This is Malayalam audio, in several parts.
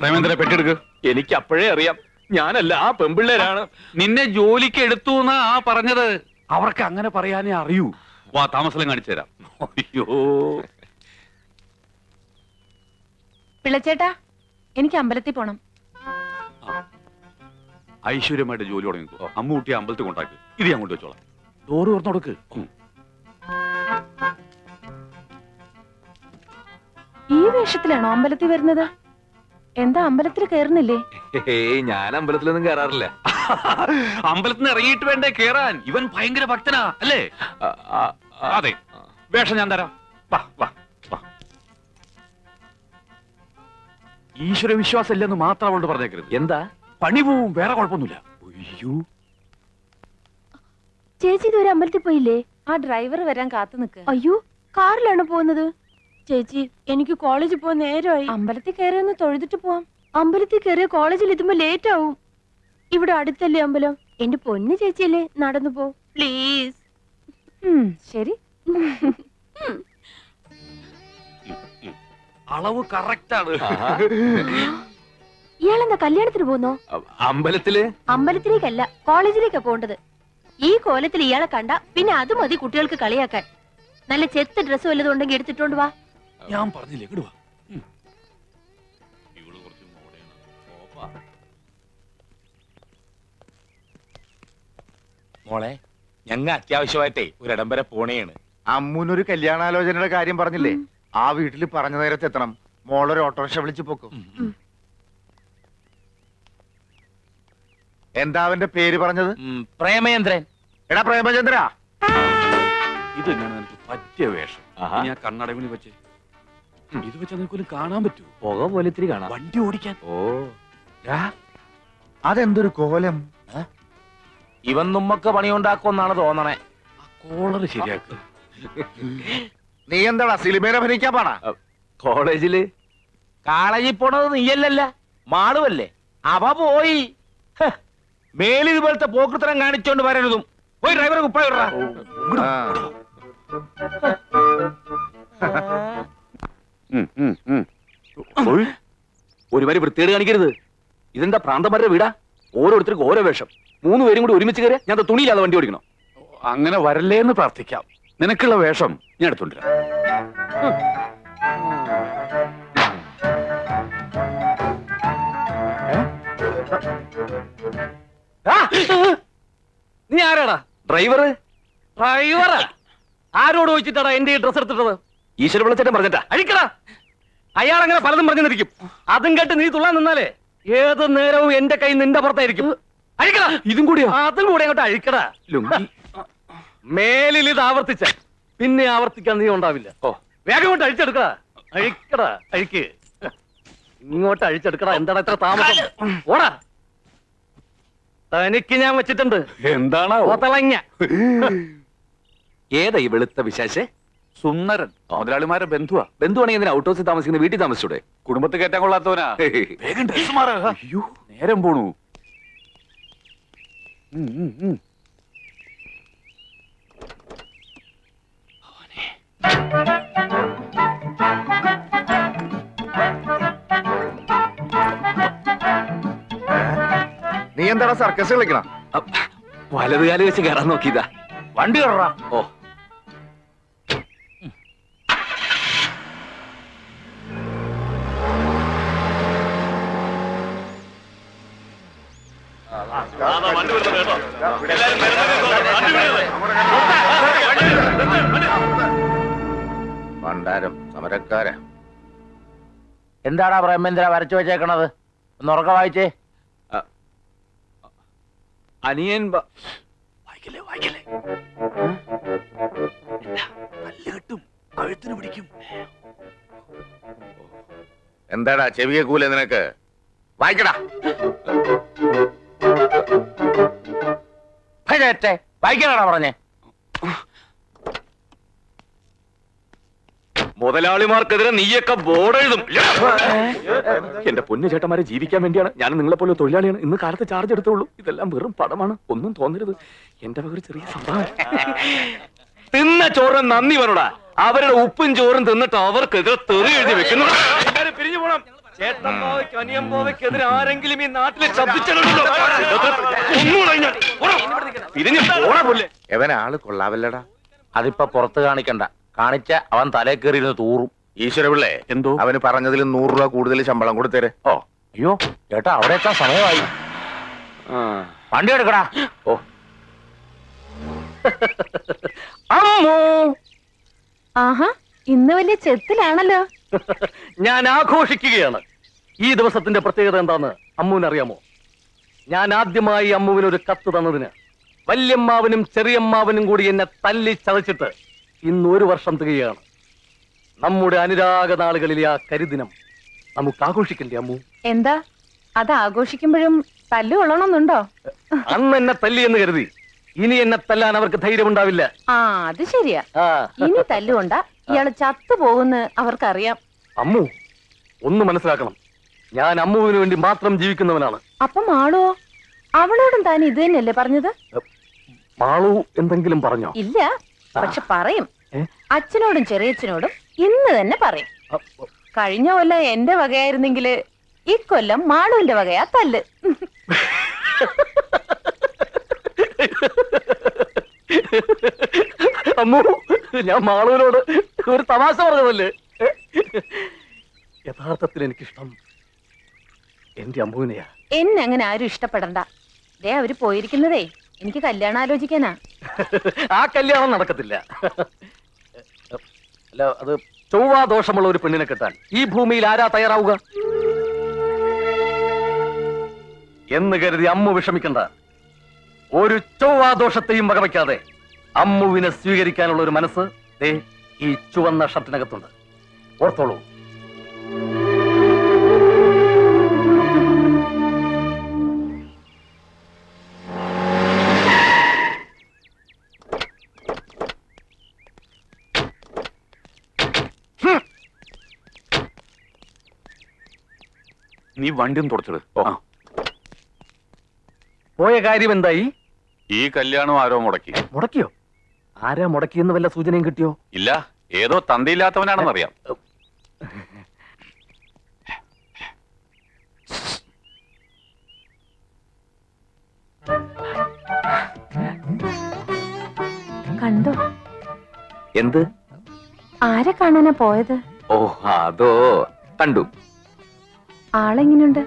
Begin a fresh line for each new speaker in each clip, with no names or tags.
പ്രേമേന്ദ്ര പെട്ടെടുക്ക്.
എനിക്ക് അപ്പോഴേ അറിയാം, ഞാനല്ല, ആ പെമ്പിള്ളേരാണ്.
നിന്നെ ജോലിക്ക് എടുത്തു എന്നാ ആ പറഞ്ഞത്. അവർക്ക് അങ്ങനെ പറയാനേ അറിയൂ. വാ, താമസം കാണിച്ചു തരാം. അയ്യോ
പിള്ളച്ചേട്ടാ, എനിക്ക് അമ്പലത്തിൽ പോണം.
ഐശ്വര്യമായിട്ട് ജോലി തുടങ്ങിക്കോ. അമ്മൂട്ടി അമ്പലത്തിൽ കൊണ്ടാക്കി. ഇത് ഞാൻ കൊണ്ട് വെച്ചോളാം. ഡോറ് തുറന്നു കൊടുക്ക്.
ഈ വേഷത്തിലാണോ അമ്പലത്തിൽ വരുന്നത്? എന്താ അമ്പലത്തിൽ കയറുന്നില്ലേ?
ഞാൻ അമ്പലത്തിലൊന്നും കയറാറില്ല.
അമ്പലത്തിൽ നിന്ന് ഇറങ്ങിയിട്ട് വേണ്ടേ കേറാൻ? ഇവൻ ഭയങ്കര ഭക്തനാ അല്ലേ? അതെ, വേഷം ഞാൻ തരാം. വാ വാ വാ. ഈശ്വര വിശ്വാസം ഇല്ലെന്ന് മാത്രം അവളോട് പറഞ്ഞേക്കരുത്.
എന്താ?
പണി പോവും, വേറെ കുഴപ്പമൊന്നുമില്ല. അയ്യോ
ചേച്ചി ഇതുവരെ അമ്പലത്തിൽ പോയില്ലേ? ആ ഡ്രൈവർ വരാൻ കാത്തു നിൽക്ക്. അയ്യോ, കാറിലാണ് പോകുന്നത്. ചേച്ചി, എനിക്ക് കോളേജിൽ പോകാൻ നേരമായി. അമ്പലത്തിൽ കയറിയൊന്ന് തൊഴുതിട്ട് പോവാം. അമ്പലത്തിൽ കയറിയ കോളേജിൽ എത്തുമ്പോ ലേറ്റ് ആവും. ഇവിടെ അടുത്തല്ലേ അമ്പലം? എന്റെ പൊന്നു ചേച്ചിയല്ലേ, നടന്നു പോ പ്ലീസ്. ശരി.
അളവ് കറക്റ്റ് ആണ്.
ഇയാളെന്താ കല്യാണത്തിന് പോകുന്നോ? അമ്പലത്തിലേക്കല്ല, കോളേജിലേക്കാ പോണ്ടത്. ഈ കോലത്തിൽ ഇയാളെ കണ്ട പിന്നെ അത് മതി കുട്ടികൾക്ക് കളിയാക്കാൻ. നല്ല ചെത്ത ഡ്രസ് വല്ലതും ഉണ്ടെങ്കിൽ എടുത്തിട്ടോണ്ട് വാ.
ഞാൻ പറഞ്ഞില്ലേ, ഇടുവാ.
മോളെ, ഞങ്ങ അത്യാവശ്യമായിട്ടേ ഒരിടം വരെ പോണേണ്.
അമ്മൂനൊരു കല്യാണാലോചനയുടെ കാര്യം പറഞ്ഞില്ലേ? ആ വീട്ടിൽ പറഞ്ഞ നേരത്തെ എത്തണം. മോളൊരു ഓട്ടോറിക്ഷ വിളിച്ചു പോക്കും. എന്താ അവന്റെ പേര് പറഞ്ഞത്?
പ്രേമേന്ദ്രൻ.
എടാ പ്രേമചന്ദ്ര,
ഇത് തന്നെയാണ് എനിക്ക് പറ്റിയ വേഷം. ഞാൻ കണ്ണടവിന് വെച്ച് ഇത് വെച്ചാൽ നിനക്കൊരു കാണാൻ പറ്റൂ.
പുക പോലെ ഇത്തിരി കാണാം.
വണ്ടി ഓടിക്കാൻ.
ഓ,
അതെന്തൊരു കോലം!
ഇവൻ നമ്മക്ക് പണിയുണ്ടാക്കുമെന്നാണ് തോന്നണേ.
കോളറ് ശരിയാക്കുക.
നീ എന്താടാ സിനിമയിൽ അഭിനയിക്കാൻ പാടാ?
കോളേജില്
കോളേജിൽ പോണത് നീയല്ലല്ല, മാളുവല്ലേ. അവ പോയി. മേലിൽ ഇതുപോലത്തെ പോക്കൃത്തരം കാണിച്ചോണ്ട് വരരുതും. പോയി ഡ്രൈവറെ കുപ്പായ വിടറാ.
ഒരു വരി വൃത്തികേട് കാണിക്കരുത്. ഇതെന്താ പ്രാന്തന്മാരുടെ വീടാ? ഓരോരുത്തർക്കും ഓരോ വേഷം. 3 പേരും കൂടി ഒരുമിച്ച് കയറിയ ഞാൻ തുണിയില്ലാതെ വണ്ടി ഓടിക്കണോ?
അങ്ങനെ വരല്ലേ എന്ന് പ്രാർത്ഥിക്കാം. നിനക്കുള്ള വേഷം ഞാൻ എടുത്തോണ്ടിരാം.
നീ ആരാടാ? ഡ്രൈവറാ? ആരോട് ചോദിച്ചിട്ടാടാ എന്റെ ഈ ഡ്രസ് എടുത്തിട്ടത്? ഈശ്വര വിളിച്ചേട്ടൻ പറഞ്ഞിട്ടാ. അഴിക്കടാ. അയാൾ അങ്ങനെ പലതും പറഞ്ഞിരിക്കും. അതും കേട്ട് നീ തുള്ളാൻ നിന്നാലേ ഏത് നേരവും എന്റെ കൈ നിന്റെ പുറത്തായിരിക്കും. അഴിക്കടാ. ഇതും കൂടിയോ? അതും കൂടി അങ്ങോട്ട് അഴിക്കടാ. മേലിൽ ഇത് ആവർത്തിച്ച പിന്നെ ആവർത്തിക്കാൻ നീ ഉണ്ടാവില്ല. ഓ, വേഗം കൊണ്ട് അഴിച്ചെടുക്കടാ. അഴിക്കടാ, അഴിക്ക്. ഇങ്ങോട്ട് അഴിച്ചെടുക്കടാ. എന്താടാ ഇത്ര താമസം? ഓടാ. തനിക്ക് ഞാൻ വെച്ചിട്ടുണ്ട്.
എന്താണ്
ഓത്തളങ്ങ. ഏതാ ഈ വെളുത്ത വിശേഷേ?
സുന്ദരൻ. മുതലാളിമാരെ ബന്ധുവാ.
ബന്ധുവാണെങ്കിൽ എന്തിനാ ഔട്ട് ഹൗസിൽ താമസിക്കുന്ന? വീട്ടിൽ താമസിച്ചൂടെ?
കുടുംബത്തിൽ കയറ്റാൻ കൊള്ളാത്തവനാ. വേഗം ഡ്രസ് മാറാ. അയ്യോ, നേരം പോണു.
നീ എന്താടാ സർക്കസ് കളിക്കണം?
വലതുകാലം വെച്ച് കയറാൻ നോക്കിയതാ.
വണ്ടി കയറാ.
ഓ,
ഭണ്ഡാരം സമരക്കാരാ.
എന്താടാ പ്രേമേന്ദ്ര വരച്ചു വെച്ചേക്കണത്? ഒന്ന് ഉറക്ക വായിച്ചേ.
അനിയൻ
വായിക്കല്ലേ, വായിക്കല്ലേ. നല്ല കെട്ടും, കഴുത്തിന് പിടിക്കും.
എന്താടാ ചെവിയെ കൂലെ നിനക്ക്? വായിക്കടാ.
വായിക്കാനാടാ പറഞ്ഞേ?
മുതലാളിമാർക്കെതിരെ നീയൊക്കെ ബോർഡ് എഴുതും. എന്റെ പൊന്നു ചേട്ടന്മാരെ, ജീവിക്കാൻ വേണ്ടിയാണ് ഞാൻ നിങ്ങളെ പോലെ തൊഴിലാളിയാണ്. ഇന്ന് കാലത്ത് ചാർജ് എടുത്തുള്ളൂ. ഇതെല്ലാം വെറും പടമാണ്. ഒന്നും തോന്നരുത്. എന്റെ വക ഒരു ചെറിയ സംഭവം. തിന്ന ചോറിന് നന്ദി പറടാ. അവരുടെ ഉപ്പും ചോറും തിന്നിട്ട് അവർക്കെതിരെ തെറി എഴുതി വെക്കുന്നു. പിരിഞ്ഞു പോണം. ചേട്ടമ്പോവയ്ക്ക് അനിയമ്പോവയ്ക്കെതിരെ ആരെങ്കിലും ഈ നാട്ടിൽ ശബ്ദിച്ചിട്ടുണ്ടോ?
എവൻ ആള് കൊള്ളാവല്ലടാ.
അതിപ്പോ പുറത്ത് കാണിക്കണ്ട, കാണിച്ച അവൻ തലേ കയറിയിരുന്ന് തൂറും.
ഈശ്വരപിള്ളേ,
എന്തോ
അവന് പറഞ്ഞതിൽ 100 രൂപ കൂടുതൽ ശമ്പളം കൊടുത്തേരെ.
ഓ
അയ്യോ ചേട്ടാ, അവിടെ എത്താൻ സമയമായി. വണ്ടി എടുക്കടാ.
ഓ അമ്മോ,
ആഹാ, ഇന്ന് വലിയ ചെത്തിലാണല്ലോ.
ഞാൻ ആഘോഷിക്കുകയാണ്. ഈ ദിവസത്തിന്റെ പ്രത്യേകത എന്താന്ന് അമ്മുവിനറിയാമോ? ഞാൻ ആദ്യമായി അമ്മുവിനൊരു കത്ത് തന്നതിന് വല്യമ്മാവനും ചെറിയമ്മാവനും കൂടി എന്നെ തല്ലി ചതച്ചിട്ട് ഇന്ന് 1 വർഷം തികയാണ്. നമ്മുടെ അനുരാഗ നാളുകളിലെ ആ കരിദിനം നമുക്ക് ആഘോഷിക്കണ്ടേ അമ്മു?
എന്താ അത് ആഘോഷിക്കുമ്പോഴും തല്ലു കൊള്ളണമെന്നുണ്ടോ?
അന്ന് എന്നെ തല്ലി എന്ന് കരുതി ഇനി എന്നെ തല്ലാൻ അവർക്ക് ധൈര്യമുണ്ടാവില്ല.
ആ, അത് ശരിയാ. ഇനി തല്ലുകൊണ്ട ഇയാള് ചത്തുപോകുന്ന് അവർക്കറിയാം.
അമ്മു, ഒന്ന് മനസ്സിലാക്കണം, ഞാൻ അമ്മുവിന് വേണ്ടി മാത്രം ജീവിക്കുന്നവനാണ്.
അപ്പം മാളോ? അവളോടും താൻ ഇത് തന്നെയല്ലേ പറഞ്ഞത്?
മാളു എന്തെങ്കിലും പറഞ്ഞോ?
ഇല്ല, പക്ഷെ പറയും. അച്ഛനോടും ചെറിയച്ഛനോടും ഇന്ന് തന്നെ പറയും. കഴിഞ്ഞ കൊല്ലം എന്റെ വകയായിരുന്നെങ്കില് ഇക്കൊല്ലം മാളുവിന്റെ വകയാ തല്ല്.
അമ്മു, ഞാൻ മാളുവിനോട് ഒരു തമാശ പറഞ്ഞതല്ലേ? യഥാർത്ഥത്തിൽ എനിക്കിഷ്ടം എന്റെ അമ്മുവിനെയാ.
എന്നെ അങ്ങനെ ആരും ഇഷ്ടപ്പെടണ്ട. ദേ അവര് പോയിരിക്കുന്നതേ എനിക്ക് കല്യാണം ആലോചിക്കാനാ.
ആ കല്യാണം നടക്കത്തില്ല. അല്ല, അത് ചൊവ്വാ ദോഷമുള്ള ഒരു പെണ്ണിനെ കിട്ടാൻ ഈ ഭൂമിയിൽ ആരാ തയ്യാറാവുക എന്ന് കരുതി അമ്മു വിഷമിക്കണ്ട. ഒരു ചൊവ്വാ ദോഷത്തെയും വകവയ്ക്കാതെ അമ്മുവിനെ സ്വീകരിക്കാനുള്ള ഒരു മനസ്സ് ദേ ഈ ചുവന്ന ഷർട്ടിനകത്തുണ്ട്. ഓർത്തോളൂ.
നീ വണ്ടിയും തുടച്ചത്.
പോയ കാര്യം എന്തായി?
ഈ കല്യാണം ആരോ മുടക്കി.
മുടക്കിയോ? ആരാ മുടക്കിയെന്ന് വല്ല സൂചനയും കിട്ടിയോ?
ഇല്ല, ഏതോ തന്തയില്ലാത്തവനാണെന്നറിയാം.
കണ്ടോ?
എന്ത്?
ആരെ കാണാനാ പോയത്?
ഓ, അതോ കണ്ടു.
ആളെങ്ങനെയുണ്ട്?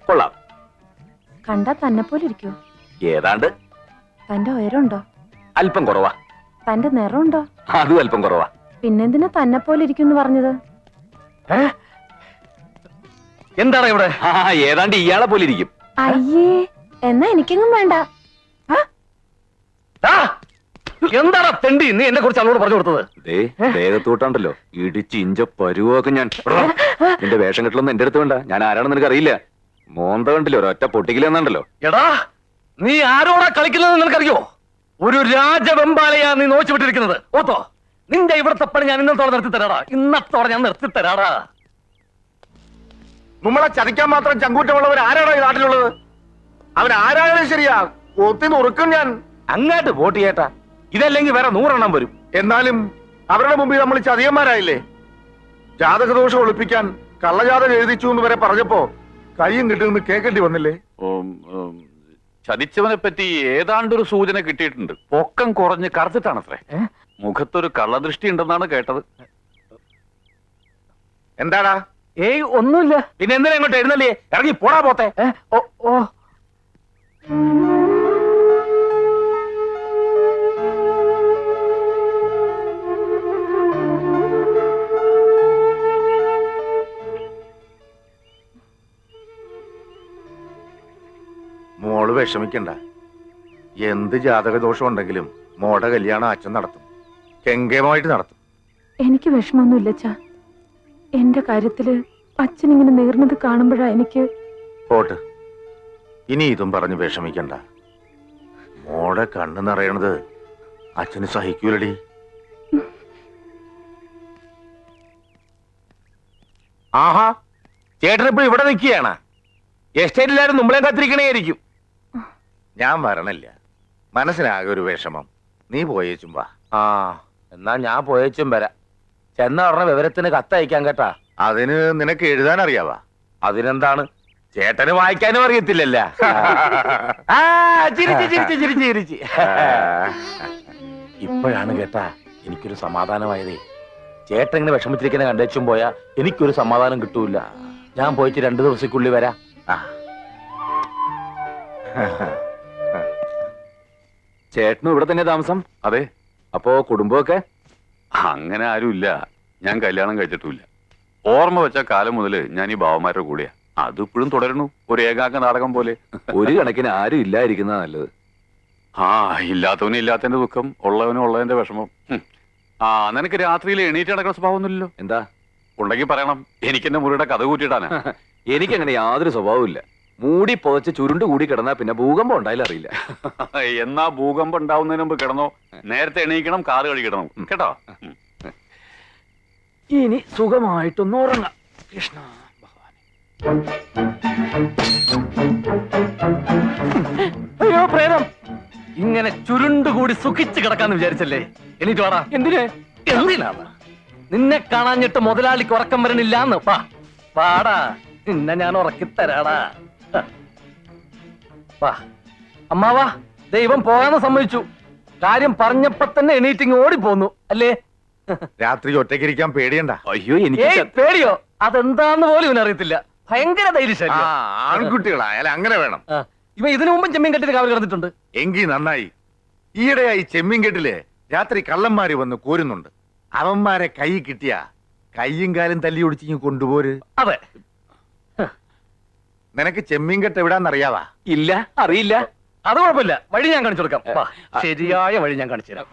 കൊള്ളാം.
കണ്ടാ തന്നെ പോലെ ഇരിക്കോ?
ഏതാണ്ട്.
തന്റെ ഉയരമുണ്ടോ?
അല്പം കുറവാ.
തന്റെ നിറമുണ്ടോ?
അതും അല്പം കുറവാ.
പിന്നെന്തിനാ തന്നെ പോലെ ഇരിക്കും പറഞ്ഞത്?
എന്താണ് ഇവിടെ? ഏതാണ്ട് ഇയാളെ പോലെ ഇരിക്കും.
അയ്യേ, എന്നാ എനിക്കെങ്ങും വേണ്ട.
എന്താണ് തെണ്ടി നീ എന്നെ കുറിച്ച് അവളോട് പറഞ്ഞു കൊടുത്തത്? ദേഹത്തോട്ടാണ്ടല്ലോ ഇടിച്ച് ഇഞ്ച പരുവൊക്കെ ഞാൻ. നിന്റെ വേഷം കെട്ടലൊന്നും എന്റെ അടുത്ത് വേണ്ട. ഞാൻ ആരാണെന്ന് നിനക്ക് അറിയില്ല. മോന്ത കണ്ടില്ലോ, ഒരൊറ്റ പൊട്ടിക്കലെന്നാണ്ടല്ലോ. എടാ, നീ ആരോടാ കളിക്കുന്നത് നിനക്കറിയോ? ഒരു രാജവെമ്പാലയാ നീ നോച്ചു വിട്ടിരിക്കുന്നത്. ഓത്തോ, നിന്റെ ഇവിടത്തെ പണി ഞാൻ ഇന്നത്തോടെ നിർത്തിത്തരാടാ. ഇന്നത്തോടെ ഞാൻ നിർത്തിത്തരാടാ.
നമ്മളെ ചതിക്കാൻ മാത്രം ചങ്കൂറ്റമുള്ളവർ ആരാണോ ഈ നാട്ടിലുള്ളത്? അവൻ ആരായാലും ശരിയാ, ഒത്തി നുറുക്കും ഞാൻ.
അങ്ങോട്ട് വോട്ട് ചെയ്യട്ടാ, ഇതല്ലെങ്കിൽ വേറെ 100 എണ്ണം വരും.
എന്നാലും അവരുടെ മുമ്പിൽ നമ്മൾ ചതിയന്മാരായില്ലേ? ജാതകദോഷം ഒളിപ്പിക്കാൻ കള്ളജാതകം എഴുതിച്ചു എന്ന് വരെ പറഞ്ഞപ്പോ കയ്യും കിട്ടുമെന്ന് കേൾക്കേണ്ടി വന്നില്ലേ?
ചതിച്ചവനെ പറ്റി ഏതാണ്ടൊരു സൂചന കിട്ടിയിട്ടുണ്ട്. പൊക്കം കുറഞ്ഞ് കറുത്തിട്ടാണത്രേ. മുഖത്തൊരു കള്ളദൃഷ്ടി ഉണ്ടെന്നാണ് കേട്ടത്.
എന്താടാ?
ഏയ്, ഒന്നുമില്ല.
പിന്നെ എന്തിനാ ഇങ്ങോട്ട് എഴുന്നല്ലേ? ഇറങ്ങി പോടാ പോത്തെ.
ഓ ഓ,
മോള് വിഷമിക്കണ്ട. എന്ത് ജാതകദോഷം ഉണ്ടെങ്കിലും മോടെ കല്യാണം അച്ഛൻ നടത്തും, കെങ്കേമായിട്ട് നടത്തും.
എനിക്ക് വിഷമൊന്നുമില്ല അച്ഛാ. എന്റെ കാര്യത്തില് അച്ഛൻ ഇങ്ങനെ നേർന്നത് കാണുമ്പോഴാ എനിക്ക്.
പോട്ട്, ഇനി ഇതും പറഞ്ഞ് വിഷമിക്കണ്ട. മോടെ കണ്ണ് നിറയണത് അച്ഛന് സഹിക്കൂലടി.
ആഹാ, ചേട്ടനിപ്പോ ഇവിടെ നിൽക്കുകയാണ്. എസ്റ്റേറ്റിലാരും നമ്മളെ കാത്തിരിക്കണേയിരിക്കും.
ഞാൻ വരണില്ല, മനസ്സിനാകെ ഒരു വിഷമം. നീ പോയേച്ചും വാ.
ആ, എന്നാ ഞാൻ പോയേച്ചും വരാം. ചെന്ന ഉടനെ വിവരത്തിന് കത്തയക്കാൻ കേട്ടാ.
അതിന് നിനക്ക് എഴുതാൻ അറിയാവാ?
അതിനെന്താണ്, ചേട്ടന് വായിക്കാനും അറിയത്തില്ലല്ല. ആ ചിരിച്ച് ചിരിച്ച് ചിരിച്ച് ചിരിച്ച്. ഇപ്പോഴാണ് കേട്ടാ എനിക്കൊരു സമാധാനമായതേ. ചേട്ടൻ ഇങ്ങനെ വിഷമിച്ചിരിക്കുന്ന കണ്ടേച്ചും പോയാ എനിക്കൊരു സമാധാനം കിട്ടൂല. ഞാൻ പോയിട്ട് 2 ദിവസക്കുള്ളിൽ വരാം.
ചേട്ടനും ഇവിടെ തന്നെ താമസം?
അതെ.
അപ്പോ കുടുംബമൊക്കെ?
അങ്ങനെ ആരുമില്ല. ഞാൻ കല്യാണം കഴിച്ചിട്ടുമില്ല. ഓർമ്മ വെച്ച കാലം മുതല് ഞാൻ ഈ ബാവന്മാരുടെ കൂടെയാ. അതിപ്പോഴും തുടരുന്നു, ഒരു ഏകാംഗ നാടകം പോലെ.
ഒരു കണക്കിന് ആരും ഇല്ലായിരിക്കുന്നതാ നല്ലത്.
ഇല്ലാത്തവന് ഇല്ലാത്തതിന്റെ ദുഃഖം, ഉള്ളവനും ഉള്ളതിന്റെ വിഷമം. നിനക്ക് രാത്രിയിൽ എണീറ്റ് നടക്കുന്ന സ്വഭാവമൊന്നുമില്ലല്ലോ.
എന്താ
ഉണ്ടെങ്കിൽ പറയണം, എനിക്ക് എന്റെ മുറിയുടെ കഥ കൂട്ടിയിട്ടാണ്.
എനിക്കങ്ങനെ യാതൊരു സ്വഭാവവും ഇല്ല. മൂടി പുതച്ച് ചുരുണ്ട് കൂടി കിടന്നാ പിന്നെ ഭൂകമ്പം ഉണ്ടായാലും അറിയില്ല.
എന്നാ ഭൂകമ്പം ഉണ്ടാവുന്നതിന് മുമ്പ് കിടന്നോ. നേരത്തെ എണീക്കണം, കാറ് കഴുകിടണം കേട്ടോ.
ഇനി സുഖമായിട്ടൊന്ന് ഉറങ്ങാം. കൃഷ്ണ
അയ്യോ പ്രേതം, ഇങ്ങനെ ചുരുണ്ടുകൂടി സുഖിച്ച് കിടക്കാന്ന് വിചാരിച്ചല്ലേ? എനിക്ക് വാടാ. എന്തിനാണ് നിന്നെ കാണാഞ്ഞിട്ട് മുതലാളിക്ക് ഉറക്കം വരണില്ലാന്ന്? പാടാ, നിന്നെ ഞാൻ ഉറക്കിത്തരാടാ. വാ അമ്മാവാ, ദൈവം പോകാന്ന് സമ്മതിച്ചു. കാര്യം പറഞ്ഞപ്പോ തന്നെ എണീറ്റിങ് ഓടിപ്പോന്നു അല്ലേ?
രാത്രി ഒറ്റയ്ക്കിരിക്കാൻ പേടിയണ്ട.
അയ്യോ എനിക്ക്
പേടിയോ? അതെന്താന്ന് പോലും ഇവനറിയത്തില്ല. ഭയങ്കര ധൈര്യശാലി.
ആൺകുട്ടികളായാൽ അങ്ങനെ വേണം.
ഇവ ഇതിനു മുമ്പും ചെമ്മീൻ കെട്ടിന് കാവൽ കിടന്നിട്ടുണ്ട്.
എങ്കി നന്നായി. ഈയിടെയായി ചെമ്മീൻകെട്ടില് രാത്രി കള്ളന്മാര് വന്ന് കോരുന്നുണ്ട്. അവന്മാരെ കൈ കിട്ടിയ കയ്യും കാലും തല്ലി ഒടിച്ചിങ്ങ് കൊണ്ടുപോര്.
അതെ.
നിനക്ക് ചെമ്മീൻകെട്ട് എവിടാന്നറിയാവാ?
ഇല്ല, അറിയില്ല.
അത് കുഴപ്പമില്ല, വഴി ഞാൻ കാണിച്ചു കൊടുക്കാം. ശരിയായ വഴി ഞാൻ കാണിച്ചു തരാം.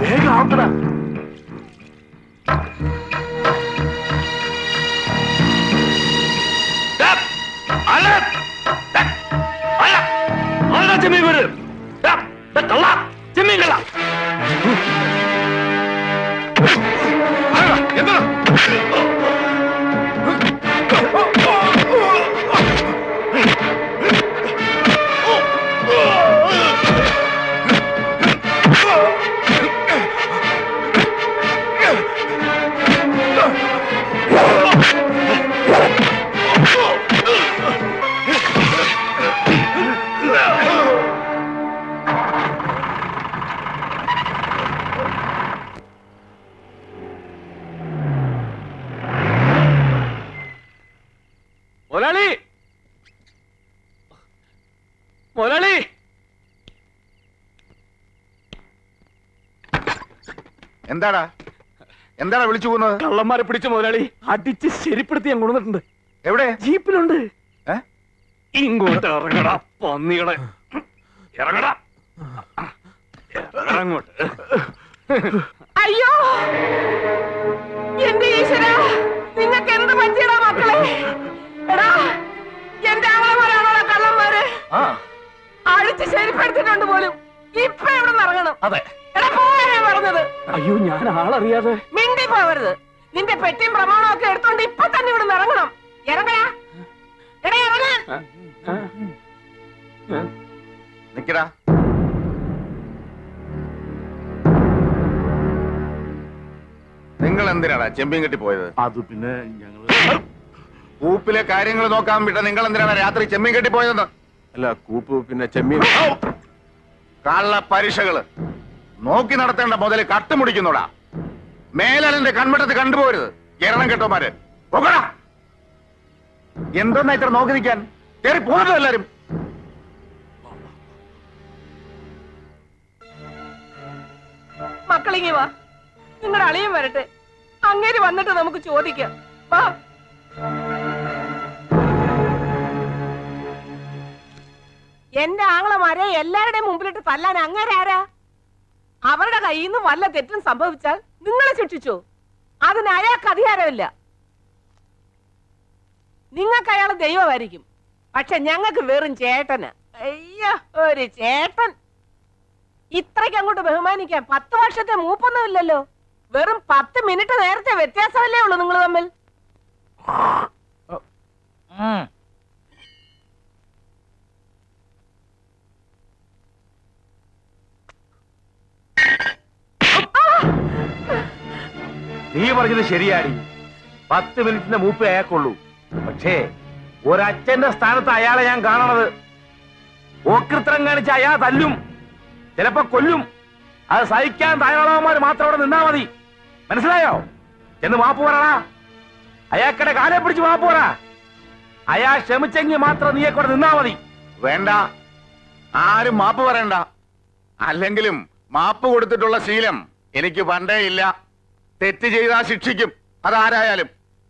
വേഗം ആവട്ടെടാ. ചെമ്മീൻ വീട് ചെമ്മീൻ കള്ള
എന്താ
മുതലാളി, മുതലാളി,
എന്താടാ എന്താടാ വിളിച്ചു പോകുന്നത്?
കള്ളന്മാരെ പിടിച്ചു മുതലാളി. അടിച്ച് ശരിപ്പെടുത്തി ഞാൻ കൊണ്ടുവന്നിട്ടുണ്ട്.
എവിടെ?
ജീപ്പിലുണ്ട്. ഇങ്ങോട്ട് ഇറങ്ങടാ പന്നികളെ, ഇറങ്ങടാ അങ്ങോട്ട്.
അയ്യോ എന്റെ ഈശ്വരാ, നിങ്ങൾക്ക് എന്ത് പറ്റിയടാ മക്കളെ? എടാ, എന്റെ ആങ്ങളമാരാണോ കള്ളന്മാര്? അടിച്ച് ശരിപ്പെടുത്തിട്ടുണ്ട് പോലും. ഇപ്പൊ എവിടെ നിന്ന് ഇറങ്ങണം?
അതെ.
എടാ പോയാ പറഞ്ഞത്.
അയ്യോ, ഞാൻ ആളറിയാതെ.
മിണ്ടി പോവരുത്. നിന്റെ പെട്ടിയും പ്രമാണവും ഒക്കെ എടുത്തോണ്ട് ഇപ്പൊ തന്നെ ഇവിടെ നിന്ന് ഇറങ്ങണം. ഇറങ്ങടാ. എടാ ഇറങ്ങാൻ.
നിക്കടാ. നിങ്ങൾ എന്തിനാടാ ചെമ്പീൻ കെട്ടി പോയത്?
അത് പിന്നെ ഞങ്ങള്
കൂപ്പിലെ കാര്യങ്ങൾ നോക്കാൻ വിട്ട നിങ്ങൾ എന്തിനാണ് രാത്രി ചെമ്മീൻ കെട്ടി പോയതെന്ന്?
അല്ല, കൂപ്പ് പിന്നെ ചെമ്മീൻ.
കള്ള പരീക്ഷകള് നോക്കി നടത്തേണ്ട മുതല് കട്ടുമുടിക്കുന്നോടാ. മേലാലിന്റെ കൺവട്ടത്ത് കണ്ടുപോരുത്. എരണം കെട്ടോമാര് പോകടാ. എന്തോന്നാ ഇത്ര നോക്കി നിൽക്കാൻ? കയറി പോകുന്നത് എല്ലാരും.
മക്കളിങ്ങി വാ, നിങ്ങളുടെ അളിയൻ വരട്ടെ. അങ്ങേര് വന്നിട്ട് നമുക്ക് ചോദിക്കാം. വാ. എന്റെ ആങ്ങളമാരെ എല്ലാവരുടെയും മുമ്പിലിട്ട് തല്ലാൻ അങ്ങേരാരാ? അവരുടെ കയ്യിൽ നിന്ന് വല്ല തെറ്റും സംഭവിച്ചാൽ നിങ്ങളെ ശിക്ഷിച്ചു. അതിന് അയാൾക്ക് അധികാരമില്ല. നിങ്ങൾക്ക് അയാൾ ദൈവമായിരിക്കും, പക്ഷെ ഞങ്ങൾക്ക് വെറും ചേട്ടന്. അയ്യോ, ഒരു ചേട്ടൻ.
ഇത്രയ്ക്ക് അങ്ങോട്ട് ബഹുമാനിക്കാൻ 10 വർഷത്തെ മൂപ്പൊന്നും ഇല്ലല്ലോ. വെറും 10 മിനിറ്റ് നേരത്തെ വ്യത്യാസമല്ലേ ഉള്ളൂ നിങ്ങൾ തമ്മിൽ.
നീ പറഞ്ഞത് ശരിയാടി. 10 മിനിറ്റിന്റെ മൂപ്പേ അയാൾക്കുള്ളൂ. പക്ഷേ ഒരച്ഛന്റെ സ്ഥാനത്ത് അയാളെ ഞാൻ കാണണത്. ഓക്രിത്രം കാണിച്ച അയാൾ തല്ലും, ചിലപ്പോ കൊല്ലും. അത് സഹിക്കാൻ തയ്യാറാവന്മാർ മാത്രം അവിടെ നിന്നാ മതി. മനസ്സിലായോ? എന്ന് മാപ്പ് പറടാ. അയാൾക്കടെ കാലെ പിടിച്ച് മാപ്പ് പറ. അയാൾ ക്ഷമിച്ചെങ്കിൽ മാത്രം നീയെ കൂടെ നിന്നാ മതി.
വേണ്ട, ആരും മാപ്പ് പറയണ്ട. അല്ലെങ്കിലും മാപ്പ് കൊടുത്തിട്ടുള്ള ശീലം എനിക്ക് പണ്ടേ ഇല്ല. തെറ്റ് ചെയ്താൽ ശിക്ഷിക്കും, അതാരായാലും.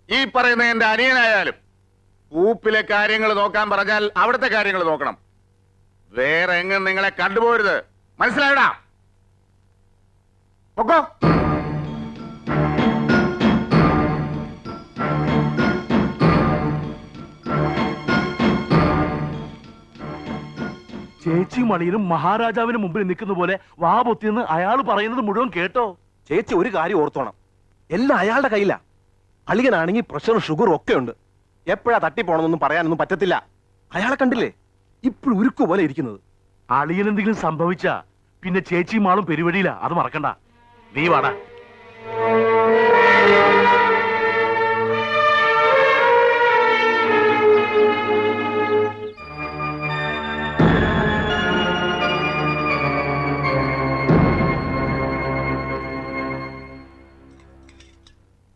ഈ പറയുന്ന എന്റെ അനിയനായാലും. ഊപ്പിലെ കാര്യങ്ങൾ നോക്കാൻ പറഞ്ഞാൽ അവിടുത്തെ കാര്യങ്ങൾ നോക്കണം. വേറെ എങ്ങും നിങ്ങളെ കണ്ടുപോരുത്. മനസ്സിലായടാ? പൊക്കോ.
ചേച്ചി മണിയനും മഹാരാജാവിന് മുമ്പിൽ നിൽക്കുന്ന പോലെ വാ പൊത്തിയെന്ന് അയാൾ പറയുന്നത് മുഴുവൻ കേട്ടോ?
ചേച്ചി ഒരു കാര്യം ഓർത്തോണം, എല്ലാം അയാളുടെ കയ്യിലാ. അളിയനാണെങ്കിൽ പ്രഷറും ഷുഗറും ഒക്കെ ഉണ്ട്. എപ്പോഴാ തട്ടിപ്പോണമെന്നൊന്നും പറയാനൊന്നും പറ്റത്തില്ല. അയാളെ കണ്ടില്ലേ, ഇപ്പോഴും ഉരുക്കു പോലെ ഇരിക്കുന്നത്.
അളിയൻ എന്തെങ്കിലും സംഭവിച്ചാ പിന്നെ ചേച്ചിയും ആളും പെരുവഴിയില്ല, അത് മറക്കണ്ട. നീ വാടാ.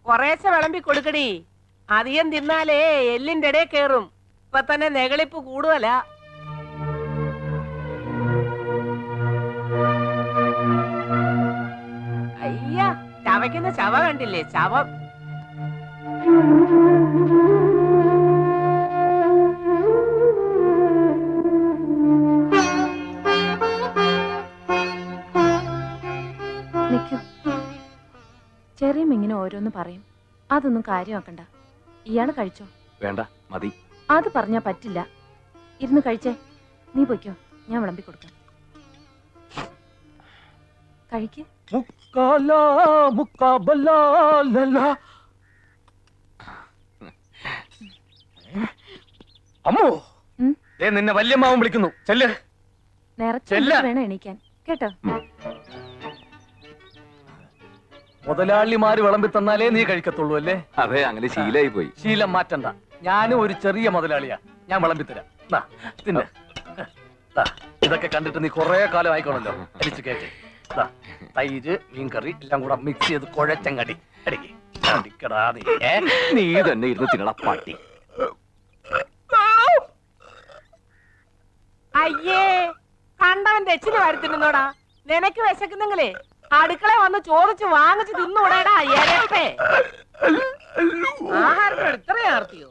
കുറേശ്ശെ വിളമ്പി കൊടുക്കടി. അധികം തിന്നാലേ എല്ലിന്റെ ഇടയിൽ കേറും. ഇപ്പൊ തന്നെ നെകളിപ്പ് കൂടുതല. അയ്യ, ചവയ്ക്കുന്ന ചവ കണ്ടില്ലേ? ചവം.
ചെറിയ ഇങ്ങനെ ഓരോന്ന് പറയും, അതൊന്നും കാര്യമാക്കണ്ട. ഇയാള് കഴിച്ചോ?
വേണ്ട, മതി.
അത് പറഞ്ഞാ പറ്റില്ല. ഇരുന്ന് കഴിച്ചേ. നീ പൊയ്ക്കോ, ഞാൻ വിളമ്പി കൊടുക്കാം. കഴിക്ക്.
അമ്മോ, നിന്നെ വല്യമ്മാവൻ വിളിക്കുന്നു. ചെല്ല്.
നേരത്തെ വേണം എണീക്കാൻ കേട്ടോ.
മുതലാളിമാര് വിളമ്പി തന്നാലേ നീ കഴിക്കത്തുള്ളൂ അല്ലേ? അതെ, അങ്ങനെ ശീലായി പോയി. ശീലം മാറ്റണ്ട. ഞാനും ഒരു ചെറിയ മുതലാളിയാ. ഞാൻ വിളമ്പി തരാം. പിന്നെ ഇതൊക്കെ കണ്ടിട്ട് നീ കുറെ കാലം ആയിക്കോണല്ലോ. അടിച്ചു കേട്ടി. തൈര്, മീൻകറി എല്ലാം കൂടെ മിക്സ് ചെയ്ത് കുഴച്ചങ്ങടി അടിക്കടാ. നീ തന്നെ ഇരുന്ന് തിന്നട പാട്ടി.
അയ്യേ, കണ്ടവന്റെ എച്ചിന് വരുത്തിരുന്നോടാ. നിനക്ക് വിശക്കുന്നെങ്കിലേ അടുക്കള വന്ന് ചോദിച്ച് വാങ്ങിച്ച് തിന്നൂടേടാ. ആഹാരത്തിന് ഇത്രയും ആർത്തിയോ?